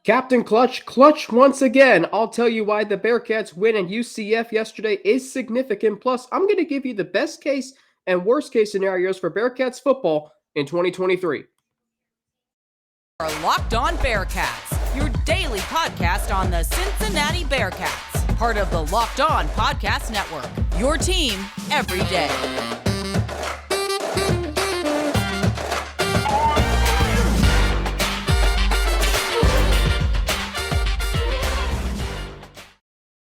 Captain Clutch once again. I'll tell you why the Bearcats win in UCF yesterday is significant. Plus, I'm going to give you the best case and worst case scenarios for Bearcats football in 2023. Are Locked On Bearcats, your daily podcast on the Cincinnati Bearcats, part of the Locked On Podcast Network, your team every day.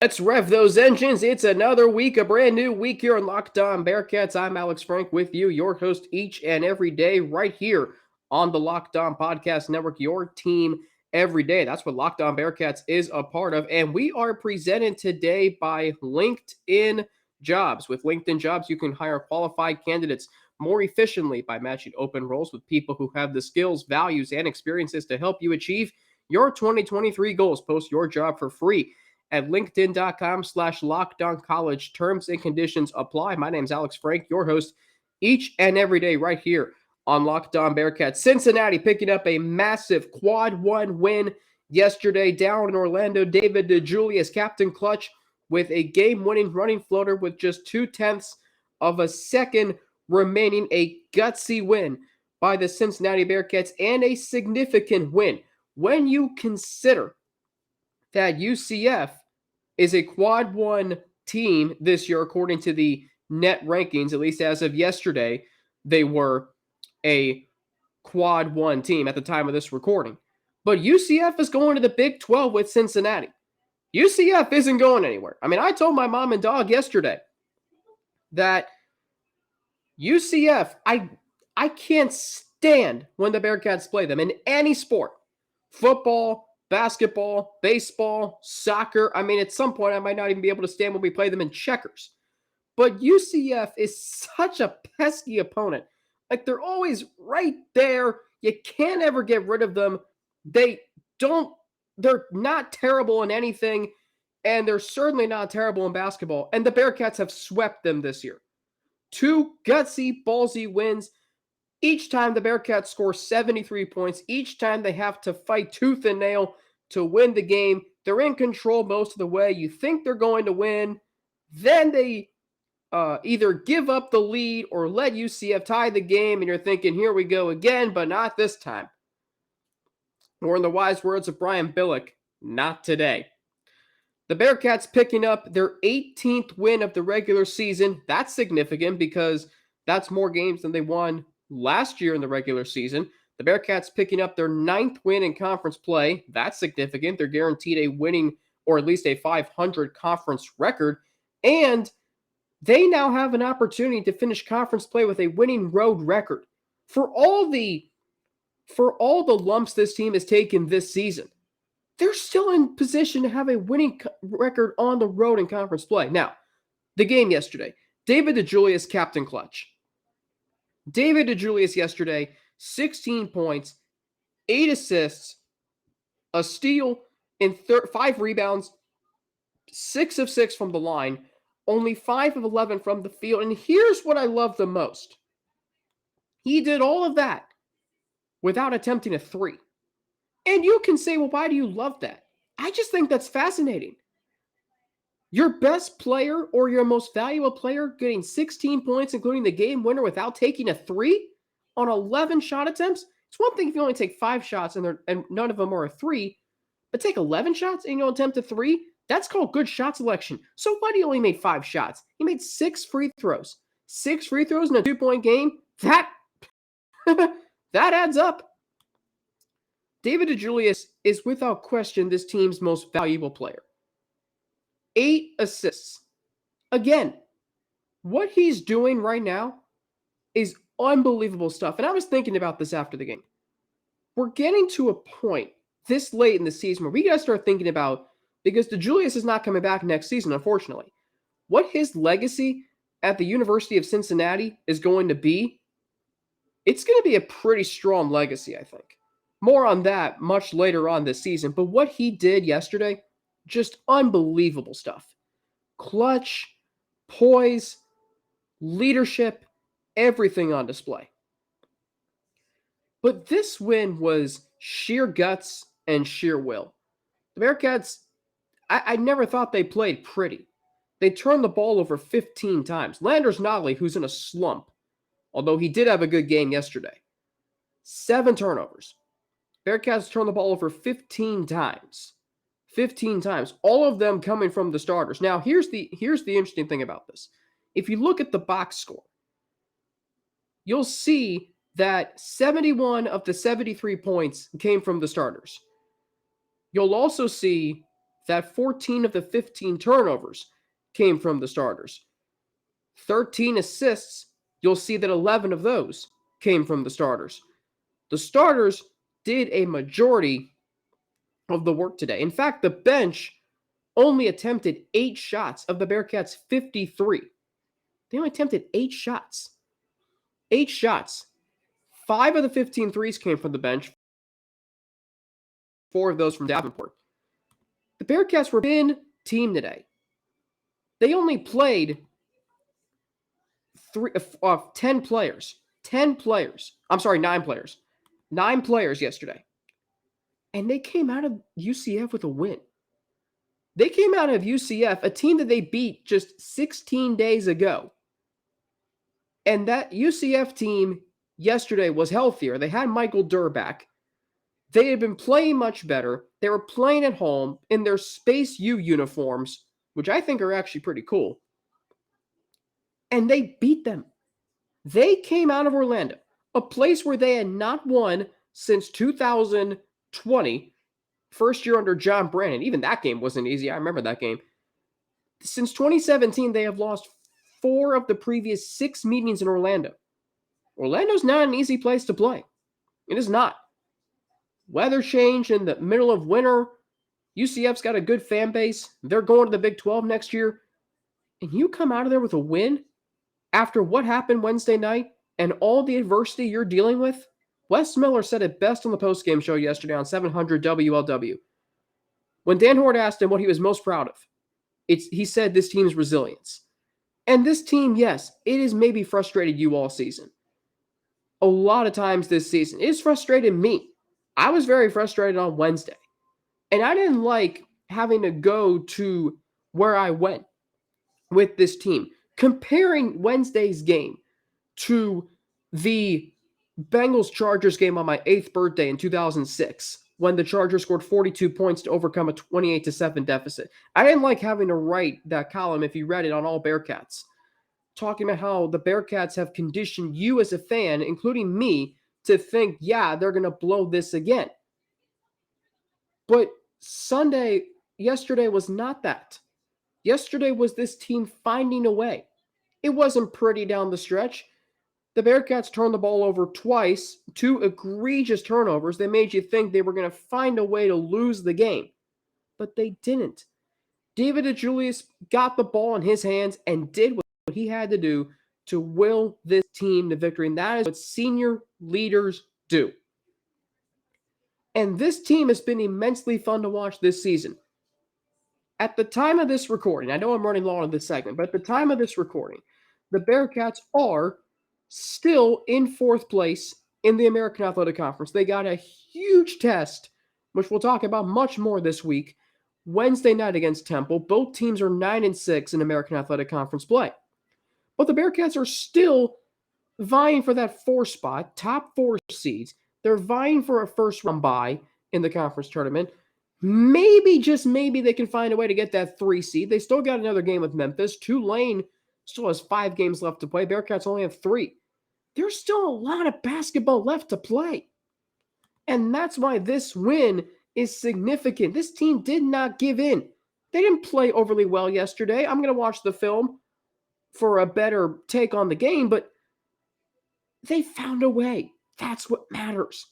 Let's rev those engines. It's another week, a brand new week here on Locked On Bearcats. I'm Alex Frank with you, your host each and every day right here on the Locked On Podcast Network, your team every day. That's what Locked On Bearcats is a part of. And we are presented today by LinkedIn Jobs. With LinkedIn Jobs, you can hire qualified candidates more efficiently by matching open roles with people who have the skills, values, and experiences to help you achieve your 2023 goals. Post your job for free at linkedin.com/lockedoncollege. Terms and conditions apply. My name's Alex Frank, your host each and every day right here on Locked On Bearcats. Cincinnati picking up a massive quad one win yesterday down in Orlando. David DeJulius, Captain Clutch, with a game-winning running floater with just 0.2 of a second remaining. A gutsy win by the Cincinnati Bearcats and a significant win when you consider that UCF is a quad one team this year, according to the net rankings, at least as of yesterday. They were a quad one team at the time of this recording. But UCF is going to the Big 12 with Cincinnati. UCF isn't going anywhere. I mean, I told my mom and dog yesterday that UCF, I can't stand when the Bearcats play them in any sport. Football, basketball, baseball, soccer. I mean, at some point, I might not even be able to stand when we play them in checkers. But UCF is such a pesky opponent. Like, they're always right there. You can't ever get rid of them. They're not terrible in anything, and they're certainly not terrible in basketball. And the Bearcats have swept them this year. 2 gutsy, ballsy wins. Each time the Bearcats score 73 points, each time they have to fight tooth and nail to win the game. They're in control most of the way. You think they're going to win. Then they either give up the lead or let UCF tie the game, and you're thinking, here we go again, but not this time. Or in the wise words of Brian Billick, not today. The Bearcats picking up their 18th win of the regular season. That's significant because that's more games than they won last year in the regular season. The Bearcats picking up their 9th win in conference play. That's significant. They're guaranteed a winning or at least a 500 conference record. And they now have an opportunity to finish conference play with a winning road record. For all the lumps this team has taken this season, they're still in position to have a winning record on the road in conference play. Now, the game yesterday, David DeJulius, Captain Clutch. David DeJulius yesterday, 16 points, 8 assists, a steal, and 5 rebounds, 6 of 6 from the line, only 5 of 11 from the field. And here's what I love the most. He did all of that without attempting a 3. And you can say, well, why do you love that? I just think that's fascinating. Your best player or your most valuable player getting 16 points, including the game winner, without taking a 3 on 11 shot attempts. It's one thing if you only take 5 shots and none of them are a 3, but take 11 shots and you don't attempt a 3. That's called good shot selection. So why do you only made 5 shots? He made 6 free throws. 6 free throws in a 2-point game. That adds up. David DeJulius is without question this team's most valuable player. 8 assists. Again, what he's doing right now is unbelievable stuff. And I was thinking about this after the game. We're getting to a point this late in the season where we got to start thinking about, because DeJulius is not coming back next season, unfortunately, what his legacy at the University of Cincinnati is going to be. It's going to be a pretty strong legacy, I think. More on that much later on this season. But what he did yesterday, just unbelievable stuff. Clutch, poise, leadership, everything on display. But this win was sheer guts and sheer will. The Bearcats, I never thought they played pretty. They turned the ball over 15 times. Landers Notley, who's in a slump, although he did have a good game yesterday, 7 turnovers. Bearcats turned the ball over 15 times. 15 times. All of them coming from the starters. Now, here's the interesting thing about this. If you look at the box score, you'll see that 71 of the 73 points came from the starters. You'll also see that 14 of the 15 turnovers came from the starters. 13 assists, you'll see that 11 of those came from the starters. The starters did a majority of the work today. In fact, the bench only attempted 8 shots of the Bearcats' 53. They only attempted 8 shots. 8 shots. 5 of the 15 threes came from the bench. 4 of those from Davenport. The Bearcats were a thin team today. They only played 10 players. 10 players. I'm sorry, 9 players. 9 players yesterday. And they came out of UCF with a win. They came out of UCF, a team that they beat just 16 days ago. And that UCF team yesterday was healthier. They had Michael Durr back. They had been playing much better. They were playing at home in their Space U uniforms, which I think are actually pretty cool. And they beat them. They came out of Orlando, a place where they had not won since 2020, first year under John Brannon. Even that game wasn't easy. I remember that game. Since 2017, they have lost 4 of the previous 6 meetings in Orlando. Orlando's not an easy place to play. It is not. Weather change in the middle of winter. UCF's got a good fan base. They're going to the Big 12 next year. And you come out of there with a win after what happened Wednesday night and all the adversity you're dealing with? Wes Miller said it best on the postgame show yesterday on 700 WLW. When Dan Hort asked him what he was most proud of, he said this team's resilience. And this team, yes, it has maybe frustrated you all season. A lot of times this season. It's frustrated me. I was very frustrated on Wednesday. And I didn't like having to go to where I went with this team. Comparing Wednesday's game to the Bengals-Chargers game on my 8th birthday in 2006, when the Chargers scored 42 points to overcome a 28-7 deficit. I didn't like having to write that column, if you read it, on All Bearcats, talking about how the Bearcats have conditioned you as a fan, including me, to think, yeah, they're going to blow this again. But yesterday was not that. Yesterday was this team finding a way. It wasn't pretty down the stretch. The Bearcats turned the ball over twice, 2 egregious turnovers. They made you think they were going to find a way to lose the game. But they didn't. David DeJulius got the ball in his hands and did what he had to do to will this team to victory. And that is what senior leaders do. And this team has been immensely fun to watch this season. At the time of this recording, I know I'm running long on this segment, but at the time of this recording, the Bearcats are still in 4th place in the American Athletic Conference. They got a huge test, which we'll talk about much more this week, Wednesday night against Temple. Both teams are 9-6 in American Athletic Conference play. But the Bearcats are still vying for that 4 spot, top 4 seeds. They're vying for a first-round bye in the conference tournament. Maybe, just maybe, they can find a way to get that 3 seed. They still got another game with Memphis. Tulane still has 5 games left to play. Bearcats only have 3. There's still a lot of basketball left to play. And that's why this win is significant. This team did not give in. They didn't play overly well yesterday. I'm going to watch the film for a better take on the game, but they found a way. That's what matters.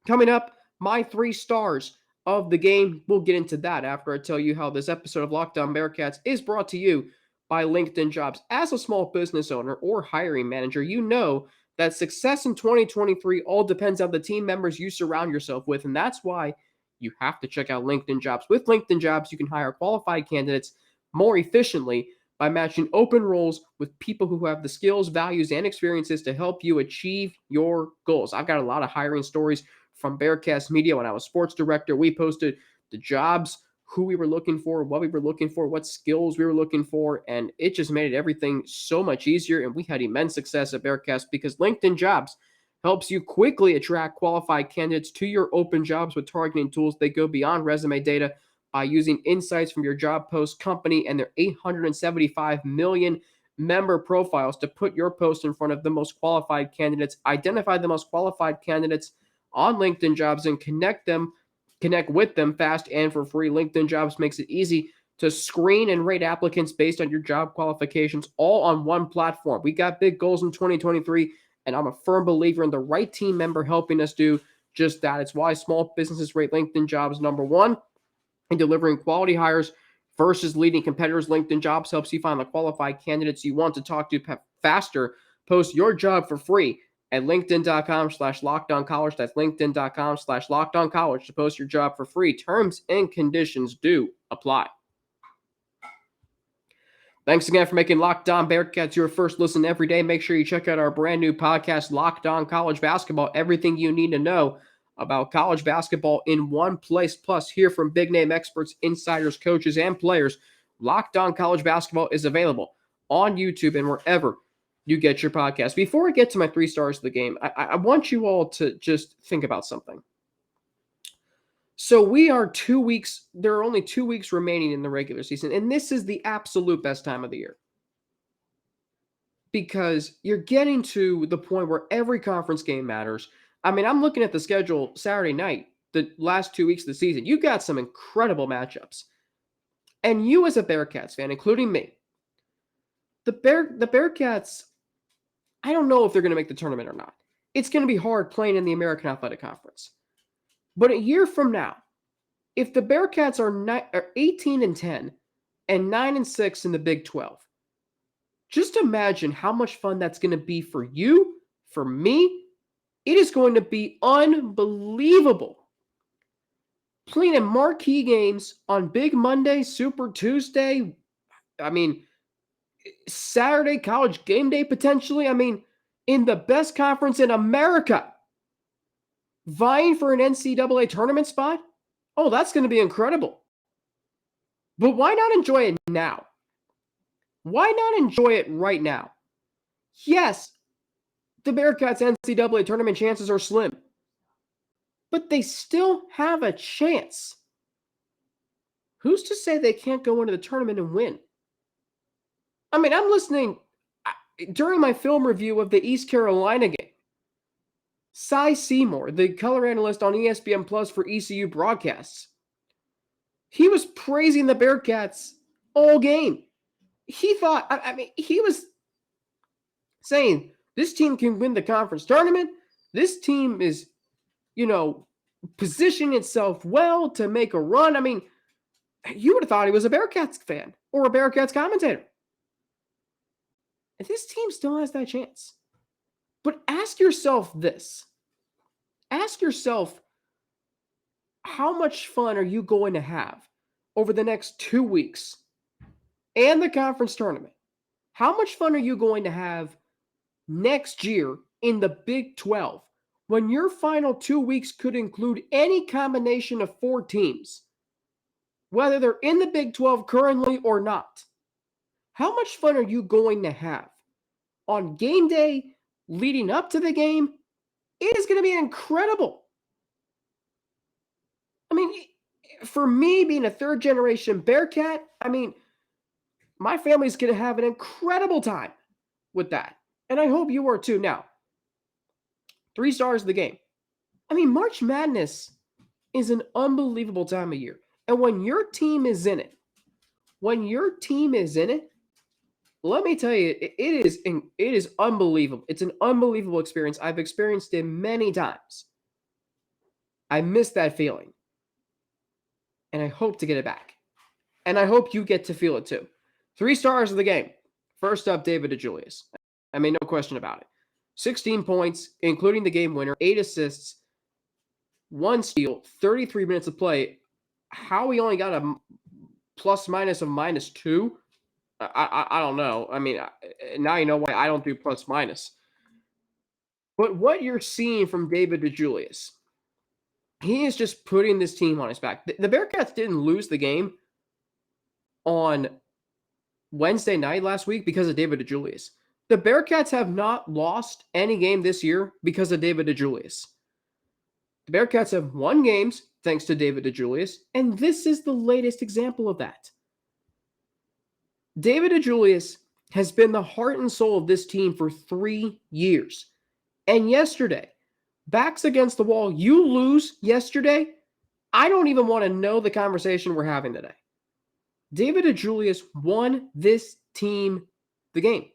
Coming up, my 3 stars of the game. We'll get into that after I tell you how this episode of Locked On Bearcats is brought to you by LinkedIn Jobs. As a small business owner or hiring manager, you know that success in 2023 all depends on the team members you surround yourself with, and that's why you have to check out LinkedIn Jobs. With LinkedIn Jobs, you can hire qualified candidates more efficiently by matching open roles with people who have the skills, values, and experiences to help you achieve your goals. I've got a lot of hiring stories from Bearcast Media when I was sports director. We posted the jobs, who we were looking for, what we were looking for, what skills we were looking for, and it just made everything so much easier. And we had immense success at Bearcast because LinkedIn Jobs helps you quickly attract qualified candidates to your open jobs with targeting tools. They go beyond resume data by using insights from your job post, company, and their 875 million member profiles to put your post in front of the most qualified candidates. Identify the most qualified candidates on LinkedIn Jobs and connect with them fast and for free. LinkedIn Jobs makes it easy to screen and rate applicants based on your job qualifications, all on one platform. We got big goals in 2023, and I'm a firm believer in the right team member helping us do just that. It's why small businesses rate LinkedIn Jobs number one in delivering quality hires versus leading competitors. LinkedIn Jobs helps you find the qualified candidates you want to talk to faster. Post your job for free at linkedin.com/lockedoncollege. That's linkedin.com/lockedoncollege to post your job for free. Terms and conditions do apply. Thanks again for making Locked On Bearcats your first listen every day. Make sure you check out our brand new podcast, Locked On College Basketball. Everything you need to know about college basketball in one place. Plus, hear from big-name experts, insiders, coaches, and players. Locked On College Basketball is available on YouTube and wherever you get your podcast. Before I get to my 3 stars of the game, I want you all to just think about something. So we are 2 weeks, there are only 2 weeks remaining in the regular season, and this is the absolute best time of the year. Because you're getting to the point where every conference game matters. I mean, I'm looking at the schedule Saturday night, the last 2 weeks of the season. You got some incredible matchups. And you as a Bearcats fan, including me, the Bearcats, I don't know if they're going to make the tournament or not. It's going to be hard playing in the American Athletic Conference. But a year from now, if the Bearcats are 18-10 and 9-6 in the Big 12, just imagine how much fun that's going to be for you, for me. It is going to be unbelievable. Playing in marquee games on Big Monday, Super Tuesday, I mean, Saturday, college game day potentially. I mean, in the best conference in America, vying for an NCAA tournament spot. Oh, that's going to be incredible. But why not enjoy it now? Why not enjoy it right now? Yes, the Bearcats' NCAA tournament chances are slim, but they still have a chance. Who's to say they can't go into the tournament and win? I mean, I'm listening during my film review of the East Carolina game. Cy Seymour, the color analyst on ESPN Plus for ECU broadcasts, he was praising the Bearcats all game. He thought, he was saying this team can win the conference tournament. This team is, positioning itself well to make a run. I mean, you would have thought he was a Bearcats fan or a Bearcats commentator. And this team still has that chance. But ask yourself this. Ask yourself, how much fun are you going to have over the next 2 weeks and the conference tournament? How much fun are you going to have next year in the Big 12 when your final 2 weeks could include any combination of 4 teams, whether they're in the Big 12 currently or not? How much fun are you going to have on game day leading up to the game? It is going to be incredible. I mean, for me, being a third-generation Bearcat, my family's going to have an incredible time with that. And I hope you are too. Now, 3 stars of the game. March Madness is an unbelievable time of year. And when your team is in it, let me tell you, it is unbelievable. It's an unbelievable experience. I've experienced it many times. I miss that feeling. And I hope to get it back. And I hope you get to feel it too. 3 stars of the game. First up, David DeJulius. No question about it. 16 points, including the game winner, 8 assists, 1 steal, 33 minutes of play. How he only got a plus-minus of -2? I don't know. Now you know why I don't do plus-minus. But what you're seeing from David DeJulius he is just putting this team on his back. The Bearcats didn't lose the game on Wednesday night last week because of David DeJulius. The Bearcats have not lost any game this year because of David DeJulius. The Bearcats have won games thanks to David DeJulius, and this is the latest example of that. David DeJulius has been the heart and soul of this team for 3 years. And yesterday, backs against the wall, you lose yesterday, I don't even want to know the conversation we're having today. David DeJulius won this team the game.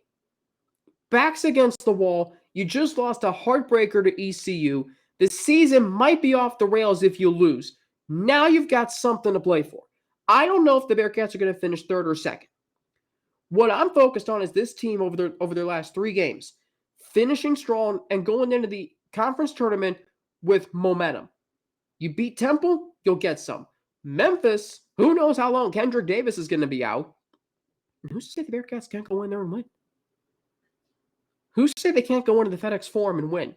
Backs against the wall, you just lost a heartbreaker to ECU. The season might be off the rails if you lose. Now you've got something to play for. I don't know if the Bearcats are going to finish third or second. What I'm focused on is this team over their last 3 games, finishing strong and going into the conference tournament with momentum. You beat Temple, you'll get some. Memphis, who knows how long Kendrick Davis is going to be out. And who's to say the Bearcats can't go in there and win? Who's to say they can't go into the FedEx Forum and win?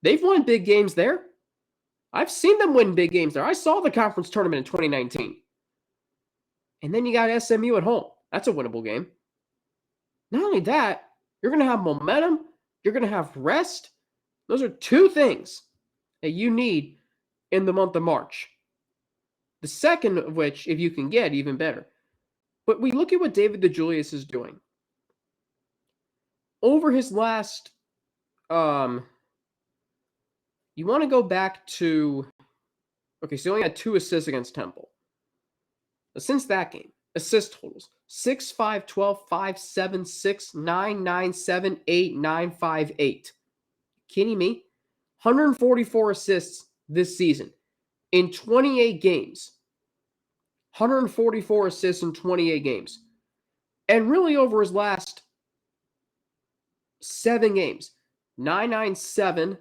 They've won big games there. I've seen them win big games there. I saw the conference tournament in 2019. And then you got SMU at home. That's a winnable game. Not only that, you're going to have momentum. You're going to have rest. Those are 2 things that you need in the month of March. The second of which, if you can get, even better. But we look at what David DeJulius is doing. Over his last, you want to go back to, okay, so he only had 2 assists against Temple. But since that game, assist totals, 6, 5, 12, 5, 7, 6, 9, 9, 7, 8, 9, 5, 8. Kidding me? 144 assists this season in 28 games. 144 assists in 28 games. And really over his last 7 games, 9, 9, 7,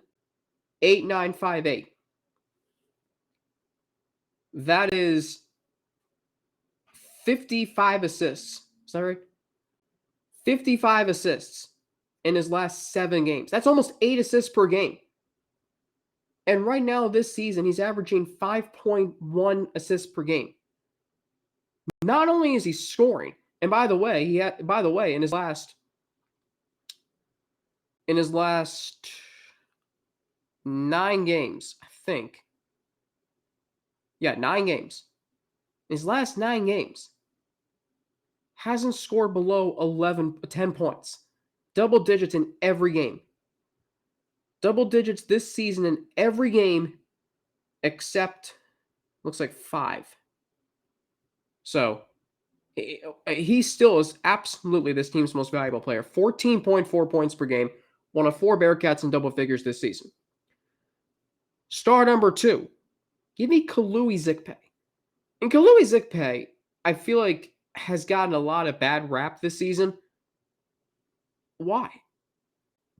8, 9, 5, 8. That is 55 assists. Is that right? 55 assists in his last 7 games. That's almost 8 assists per game. And right now this season, he's averaging 5.1 assists per game. Not only is he scoring, and by the way, in his last 9 games, I think. Yeah, 9 games. His last 9 games hasn't scored below 10 points. Double digits in every game. Double digits this season in every game except, looks like 5. So, he still is absolutely this team's most valuable player. 14.4 points per game. One of 4 Bearcats in double figures this season. Star number 2. Give me Kalui Zikpe. And Kalui Zikpe, I feel like, has gotten a lot of bad rap this season. Why?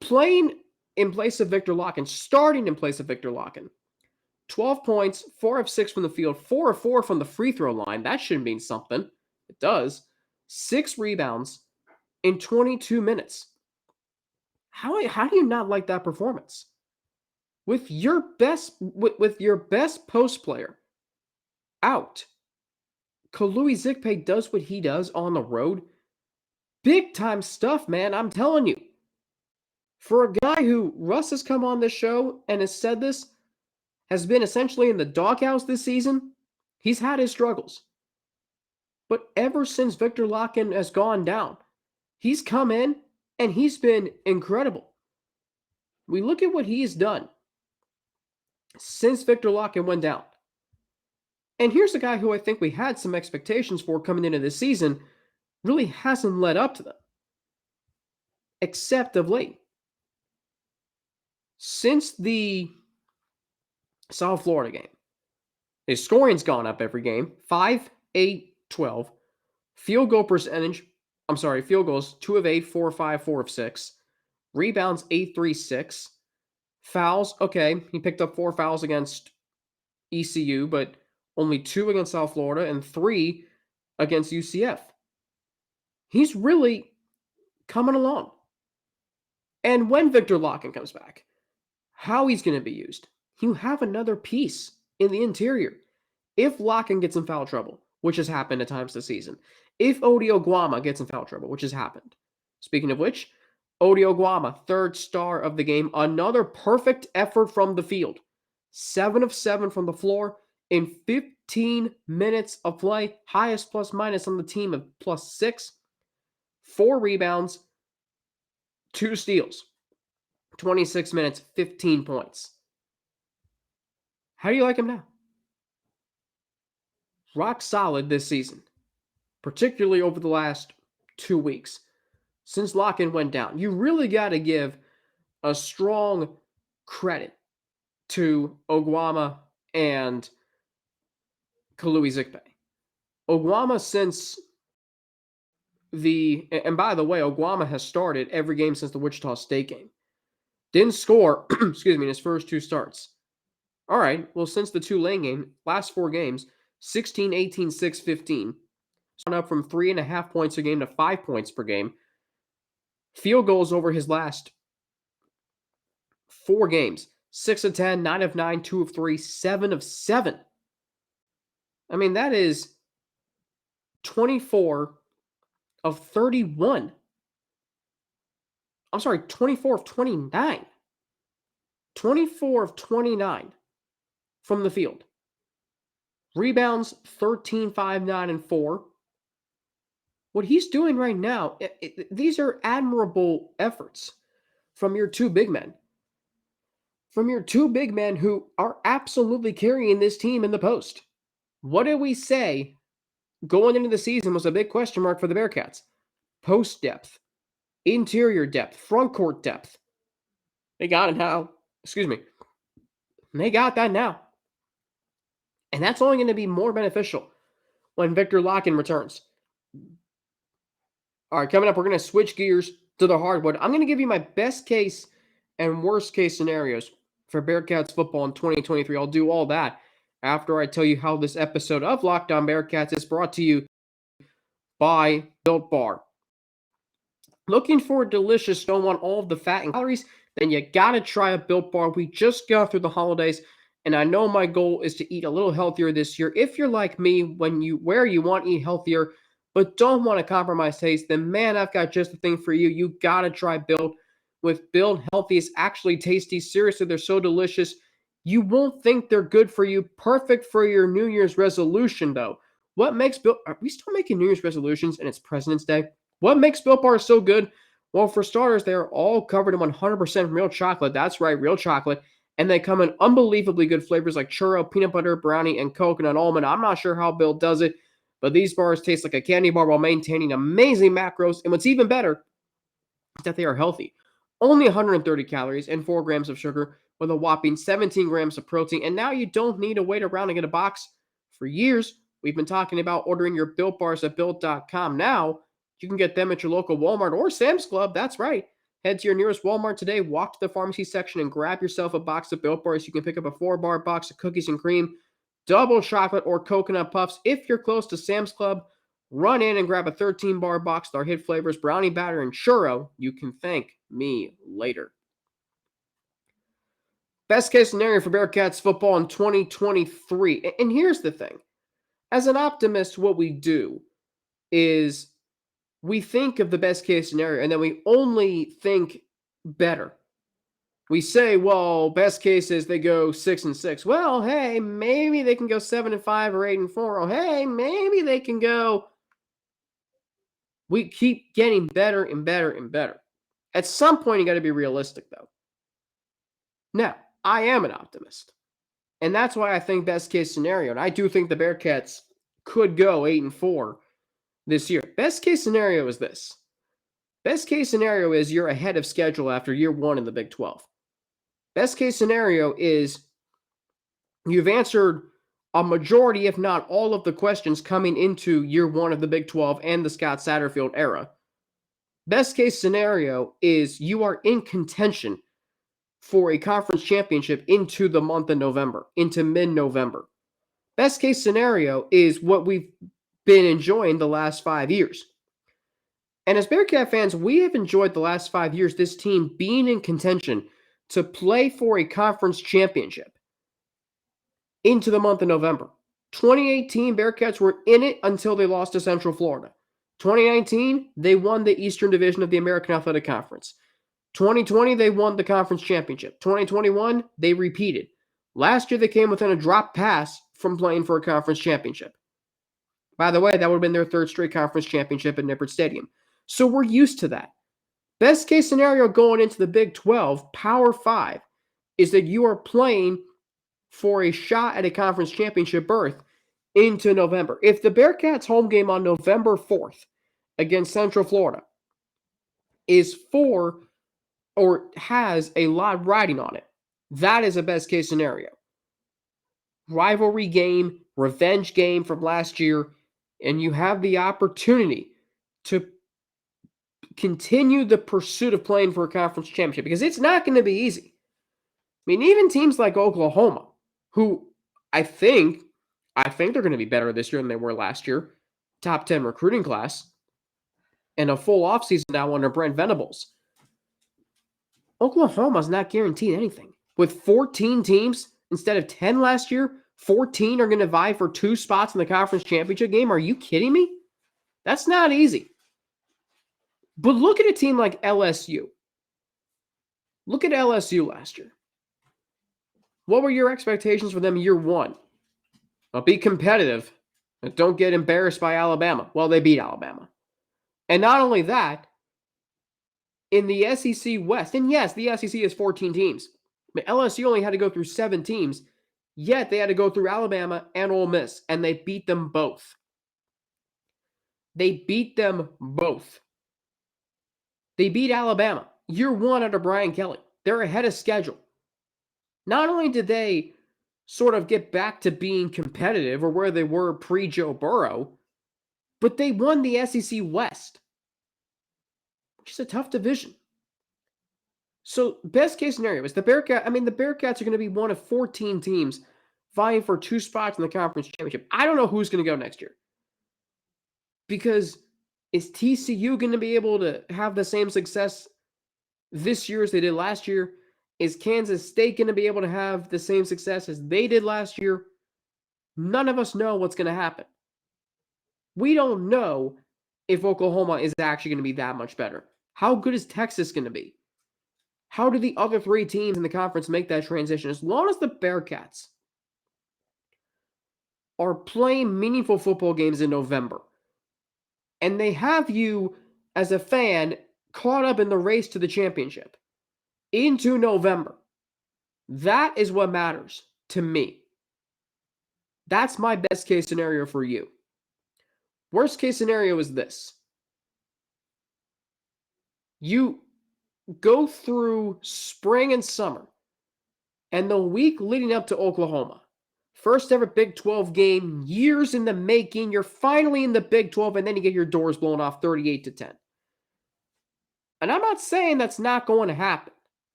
Playing in place of Victor Larkin, starting in place of Victor Larkin. 12 points, 4 of 6 from the field, 4 of 4 from the free throw line. That shouldn't mean something. It does. 6 rebounds in 22 minutes. How do you not like that performance? With your best post player out, Kalui Zikpe does what he does on the road. Big time stuff, man. I'm telling you. For a guy who, Russ has come on this show and has said this, has been essentially in the doghouse this season, he's had his struggles. But ever since Victor Larkin has gone down, he's come in and he's been incredible. We look at what he's done since Victor Larkin went down. And here's a guy who I think we had some expectations for coming into this season, really hasn't led up to them. Except of late. Since the South Florida game, his scoring's gone up every game. 5, 8, 12. Field goals, 2 of 8, 4 of 5, 4 of 6. Rebounds, 8, 3, 6. Fouls, okay, he picked up 4 fouls against ECU, but only 2 against South Florida and 3 against UCF. He's really coming along. And when Victor Larkin comes back, how he's going to be used. You have another piece in the interior. If Locken gets in foul trouble, which has happened at times this season, if Odi Oguama gets in foul trouble, which has happened. Speaking of which, Odi Oguama, third star of the game, another perfect effort from the field. 7 of 7 from the floor in 15 minutes of play, highest plus minus on the team of +6, 4 rebounds, 2 steals, 26 minutes, 15 points. How do you like him now? Rock solid this season, particularly over the last 2 weeks since Locken went down. You really got to give a strong credit to Oguama and Kalui Zikpe. Oguama since and by the way, Oguama has started every game since the Wichita State game. Didn't score, in his first 2 starts. All right, well, since the Tulane game, last 4 games, 16, 18, 6, 15. Gone up from 3.5 points a game to 5 points per game. Field goals over his last 4 games. 6 of 10, 9 of 9, 2 of 3, 7 of 7. I mean, that is 24 of 31. I'm sorry, 24 of 29. 24 of 29 from the field. Rebounds, 13, 5, 9, and 4. What he's doing right now, these are admirable efforts from your 2 big men. From your 2 big men who are absolutely carrying this team in the post. What did we say going into the season was a big question mark for the Bearcats? Post depth, interior depth, front court depth. They got it now. They got that now. And that's only going to be more beneficial when Victor Locken returns. All right, coming up, we're going to switch gears to the hardwood. I'm going to give you my best case and worst case scenarios for Bearcats football in 2023. I'll do all that after I tell you how this episode of Locked On Bearcats is brought to you by Built Bar. Looking for a delicious, don't want all of the fat and calories? Then you got to try a Built Bar. We just got through the holidays, and I know my goal is to eat a little healthier this year. If you're like me, where you want to eat healthier, but don't want to compromise taste, then man, I've got just the thing for you. You got to try Built. With Built, healthy is actually tasty. Seriously, they're so delicious. You won't think they're good for you. Perfect for your New Year's resolution, though. What makes Built... Are we still making New Year's resolutions and it's President's Day? What makes Built Bars so good? Well, for starters, they are all covered in 100% real chocolate. That's right, real chocolate. And they come in unbelievably good flavors like churro, peanut butter, brownie, and coconut almond. I'm not sure how Built does it, but these bars taste like a candy bar while maintaining amazing macros. And what's even better is that they are healthy. Only 130 calories and 4 grams of sugar with a whopping 17 grams of protein. And now you don't need to wait around to get a box. For years, we've been talking about ordering your Built Bars at Built.com. Now, you can get them at your local Walmart or Sam's Club. That's right. Head to your nearest Walmart today, walk to the pharmacy section, and grab yourself a box of Built Bars. You can pick up a 4-bar box of cookies and cream, double chocolate, or coconut puffs. If you're close to Sam's Club, run in and grab a 13-bar box with our hit flavors, brownie batter, and churro. You can thank me later. Best case scenario for Bearcats football in 2023. And here's the thing. As an optimist, what we do is we think of the best case scenario and then we only think better. We say, well, best case is they go 6-6. Well, hey, maybe they can go 7-5 or 8-4. Oh, hey, maybe they can go. We keep getting better and better and better. At some point, you got to be realistic, though. Now, I am an optimist. And that's why I think best case scenario. And I do think the Bearcats could go 8-4 this year. Best case scenario is this. Best case scenario is you're ahead of schedule after year 1 in the Big 12. Best case scenario is you've answered a majority, if not all, of the questions coming into year 1 of the Big 12 and the Scott Satterfield era. Best case scenario is you are in contention for a conference championship into the month of November, into mid-November. Best case scenario is what we've been enjoying the last 5 years. And as Bearcat fans, we have enjoyed the last 5 years this team being in contention to play for a conference championship. into the month of November. 2018, Bearcats were in it until they lost to Central Florida. 2019, they won the Eastern Division of the American Athletic Conference. 2020, they won the conference championship. 2021, they repeated. Last year, they came within a drop pass from playing for a conference championship. By the way, that would have been their third straight conference championship at Nippert Stadium. So we're used to that. Best case scenario going into the Big 12, Power 5, is that you are playing for a shot at a conference championship berth into November. If the Bearcats home game on November 4th against Central Florida is for or has a lot riding on it, that is a best case scenario. Rivalry game, revenge game from last year, and you have the opportunity to continue the pursuit of playing for a conference championship, because it's not going to be easy. I mean, even teams like Oklahoma, who I think they're going to be better this year than they were last year, top 10 recruiting class, and a full offseason now under Brent Venables. Oklahoma's not guaranteed anything. With 14 teams instead of 10 last year, 14 are going to vie for 2 spots in the conference championship game. Are you kidding me? That's not easy. But look at a team like LSU. Look at LSU last year. What were your expectations for them year one? Well, be competitive, but don't get embarrassed by Alabama. Well, they beat Alabama. And not only that, in the SEC West, and yes, the SEC is 14 teams, but LSU only had to go through 7 teams, yet they had to go through Alabama and Ole Miss, and they beat them both. They beat them both. They beat Alabama year one under Brian Kelly. They're ahead of schedule. Not only did they sort of get back to being competitive or where they were pre-Joe Burrow, but they won the SEC West, which is a tough division. So best case scenario is the Bearcats are going to be one of 14 teams vying for 2 spots in the conference championship. I don't know who's going to go next year. Because is TCU going to be able to have the same success this year as they did last year? Is Kansas State going to be able to have the same success as they did last year? None of us know what's going to happen. We don't know if Oklahoma is actually going to be that much better. How good is Texas going to be? How do the other 3 teams in the conference make that transition? As long as the Bearcats are playing meaningful football games in November, and they have you as a fan caught up in the race to the championship into November, that is what matters to me. That's my best case scenario for you. Worst case scenario is this. You go through spring and summer, and the week leading up to Oklahoma, first ever Big 12 game, years in the making, you're finally in the Big 12, and then you get your doors blown off 38-10. And I'm not saying that's not going to happen.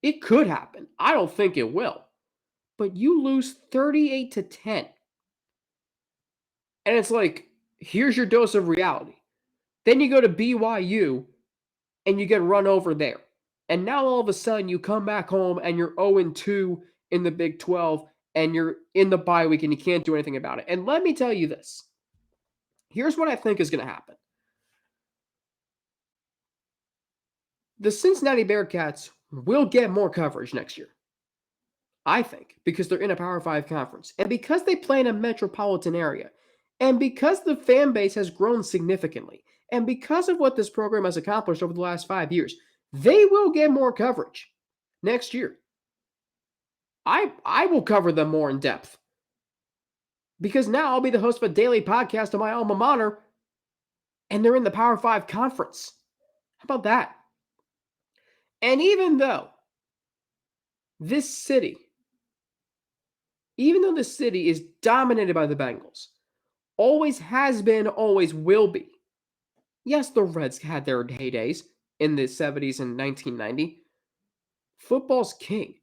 It could happen. I don't think it will. But you lose 38-10. And it's like, here's your dose of reality. Then you go to BYU, and you get run over there. And now all of a sudden you come back home and you're 0-2 in the Big 12 and you're in the bye week and you can't do anything about it. And let me tell you this. Here's what I think is going to happen. The Cincinnati Bearcats will get more coverage next year. I think, because they're in a Power 5 conference. And because they play in a metropolitan area. And because the fan base has grown significantly. And because of what this program has accomplished over the last 5 years, they will get more coverage next year. I will cover them more in depth. Because now I'll be the host of a daily podcast on my alma mater, and they're in the Power 5 conference. How about that? And even though this city is dominated by the Bengals, always has been, always will be. Yes, the Reds had their heydays in the 70s and 1990. Football's king.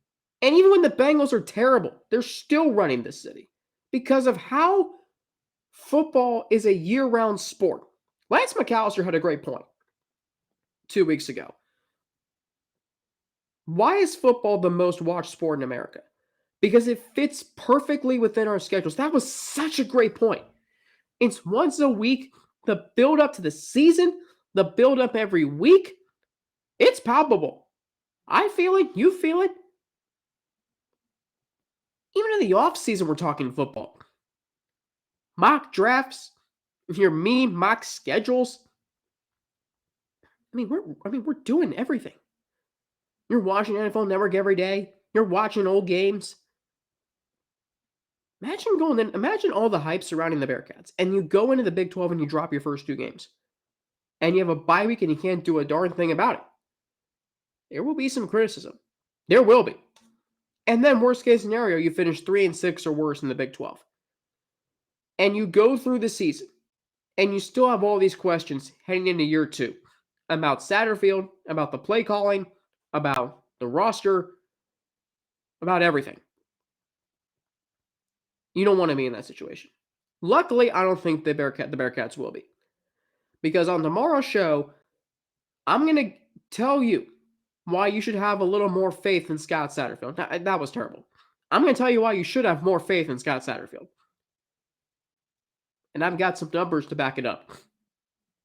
And even when the Bengals are terrible, they're still running this city because of how football is a year-round sport. Lance McAllister had a great point 2 weeks ago. Why is football the most watched sport in America? because it fits perfectly within our schedules. That was such a great point. It's once a week, the build up to the season, the build up every week. It's palpable. I feel it. You feel it. Even in the offseason, we're talking football. Mock drafts, your mini mock schedules. We're doing everything. You're watching NFL Network every day. You're watching old games. Imagine all the hype surrounding the Bearcats, and you go into the Big 12 and you drop your first 2 games. And you have a bye week and you can't do a darn thing about it. There will be some criticism. There will be. And then worst case scenario, you finish 3-6 or worse in the Big 12. And you go through the season, and you still have all these questions heading into year 2 about Satterfield, about the play calling, about the roster, about everything. You don't want to be in that situation. Luckily, I don't think the Bearcats will be. Because on tomorrow's show, I'm going to tell you why you should have a little more faith in Scott Satterfield. That was terrible. I'm going to tell you why you should have more faith in Scott Satterfield. And I've got some numbers to back it up.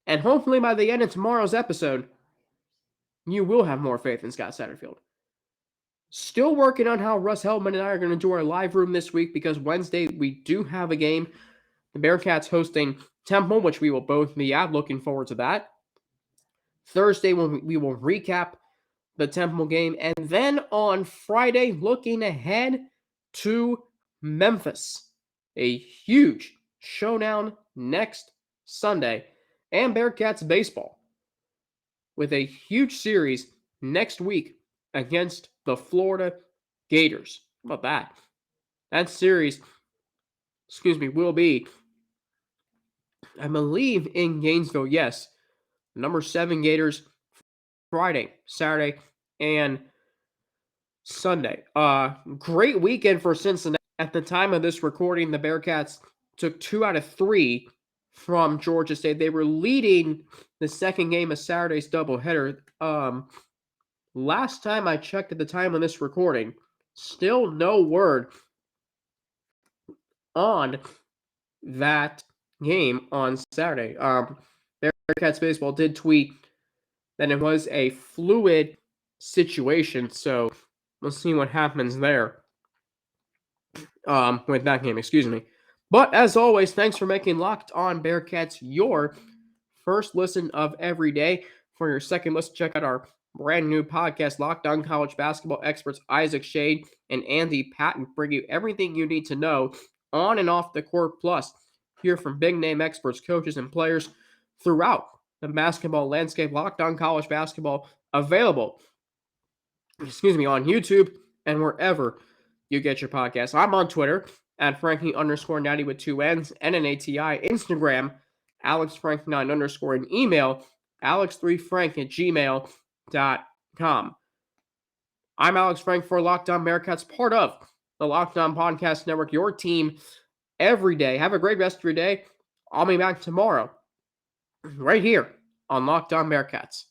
And hopefully by the end of tomorrow's episode, you will have more faith in Scott Satterfield. Still working on how Russ Heldman and I are going to do our live room this week, because Wednesday we do have a game. The Bearcats hosting Temple, which we will both be at. Looking forward to that. Thursday we will recap the Temple game. And then on Friday, looking ahead to Memphis. A huge showdown next Sunday. And Bearcats baseball with a huge series next week against the Florida Gators. How about that? That series, will be, I believe, in Gainesville. Yes. Number 7 Gators, Friday, Saturday, and Sunday. Great weekend for Cincinnati. At the time of this recording, the Bearcats took 2 out of 3 from Georgia State. They were leading the second game of Saturday's doubleheader. Last time I checked at the time of this recording, still no word on that game on Saturday. Bearcats baseball did tweet that it was a fluid situation, so we'll see what happens there with that game, But as always, thanks for making Locked On Bearcats your first listen of every day. For your second listen, check out our brand new podcast, Locked On College Basketball experts Isaac Shade and Andy Patton bring you everything you need to know on and off the court. Plus, hear from big name experts, coaches, and players throughout the basketball landscape. Locked On College Basketball available, on YouTube and wherever you get your podcasts. I'm on Twitter at Frankie_Natty with 2 N's and an ATI. Instagram, AlexFrank9_ and email alex3frank@gmail.com. I'm Alex Frank for Locked On Bearcats, part of the Locked On Podcast Network, your team every day. Have a great rest of your day. I'll be back tomorrow right here on Locked On Bearcats.